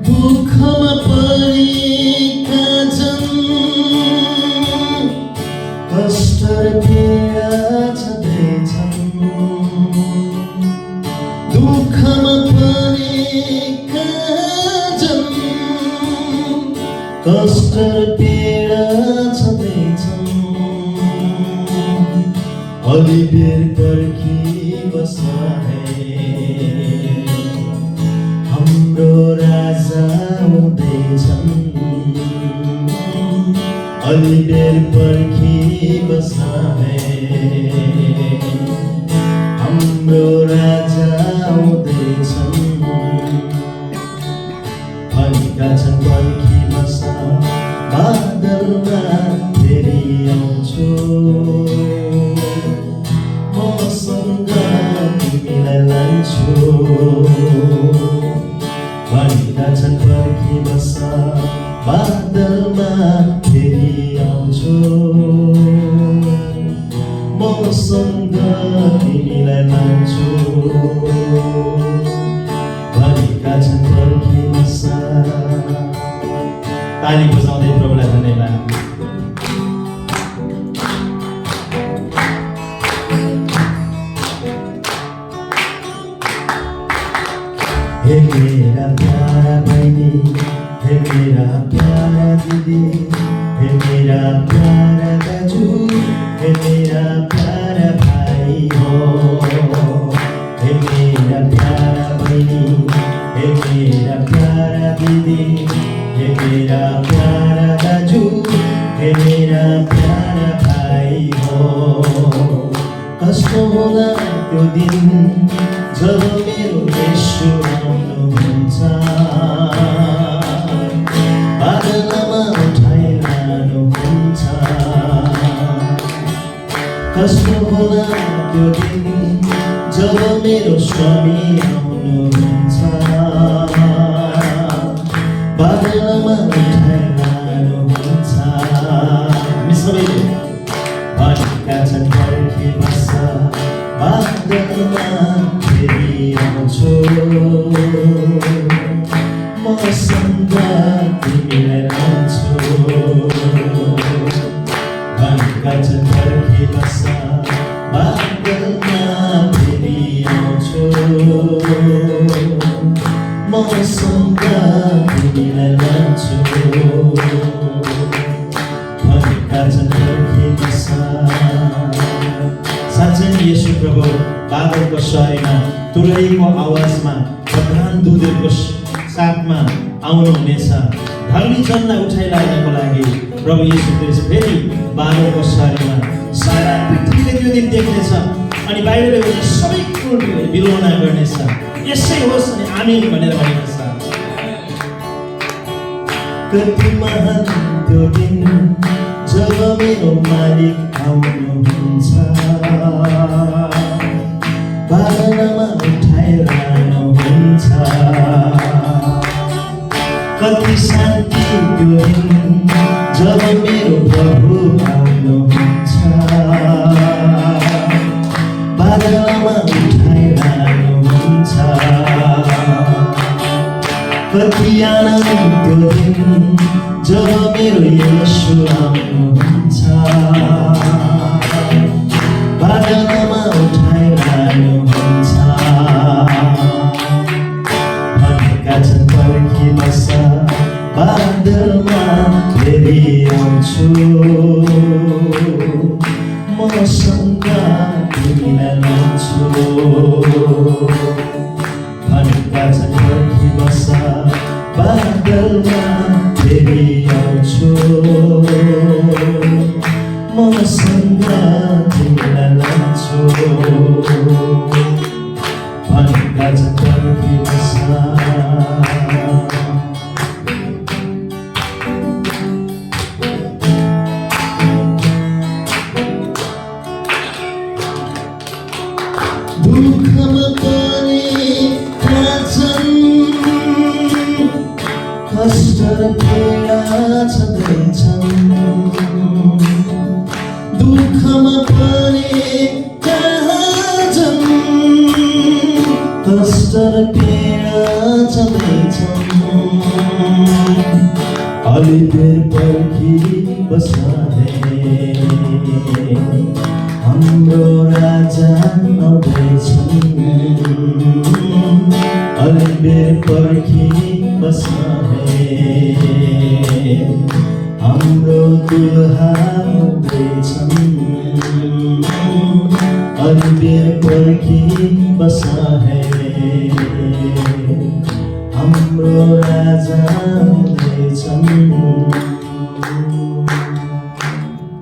दुःखमा परेका छन्, कष्ट र पीडा छँदैछन्। दुःखमा परेका छन्, कष्ट र पीडा छँदैछन्। अलि बेर पर्खी बस हाम्रो राजा आउँदैछन्। अलि बेर पर्खी बस हाम्रो राजा आउँदैछन्। भनेका छन् पर्खी बस, बादलमा फेरि आउँछु, मसँग तिमीलाई लान्छु। भनेका छन् पर्खी बस, बादलमा फेरि आउँछु, मसँग तिमीलाई लान्छु। भनेका छन् पर्खी बस। ताली बजाउँदै प्रभुलाई धन्यवाद। हे मेरा प्यारा बहिनी, हे मेरा प्यारा दिदी, हे मेरा प्यारा दाजु, हे मेरा प्यारा भाइ हो। हे मेरा प्यारा बहिनी, हे मेरा प्यारा दिदी, हे मेरा प्यारा दाजु, हे मेरा प्यारा भाइ हो। कस्तो होला त्यो दिन जब मेरो यीशु आउनुहुन्छ, बादलमा उठाइ लानुहुन्छ। कस्तो होला त्यो दिन जब मेरो स्वामी आउनुहुन्छ, बादलमा उठाइ लानुहुन्छ। हामी सबैले भनेका छन् पर्खी बस, बादलमा फेरि आउँछु, मसँग तिमीलाई लान्छु। भनेका छन् पर्खी बस, बादलमा फेरि आउँछु, मसँग तिमीलाई लान्छु। भनेका छन् पर्खी बस। साँच्चै येशू प्रभु बादलको सरीमा तुरैको आवाजमा प्रधान दूतको साथमा आउनुहुनेछ। धर्मी जनलाई उठाइलाग्नको लागि प्रभु येशू ख्रीष्ट फेरि बादलको सरीमा सारा पृथ्वीले त्यो दिन देख्नेछ। अनि बाहिरले सबै कुरोले बिलोना गर्नेछ। यसै होस् अनि आमीन भनेर भनेको छ। कति महान त्यो दिन जब मेरो मालिक आउनुहुन्छ, बादलमा उठाइ लानुहुन्छ। कति शान्ति त्यो दिन जब मेरो प्रभु आउनुहुन्छ, बादलमा उठाइ लानुहुन्छ। कति आनन्द त्यो दिन जब मेरो येशू आउनुहुन्छ, बादलमा उठाइ लानुहुन्छ। भनेका छन् पर्खी बस, बादलमा फेरि आउँछु, मसँग तिमीलाई लान्छु। भनेका छन् पर्खी बस, बादलमा फेरि आउँछु, मसँग तिमीलाई लान्छु। भनेका छन् पर्खी बस। दुःखमा परेका छन्, कष्ट र पीडा छँदैछन्। दुःखमा परेका छन् कष्ट र पीडा छँदैछन् अलि बेर पर्खी बस हे हाम्रो राजा आउँदैछन् अलि बेर पर्खी बस हे हाम्रो दुल्हा आउँदैछन् अलि बेर पर्खी बस हे हाम्रो राजा आउँदैछन्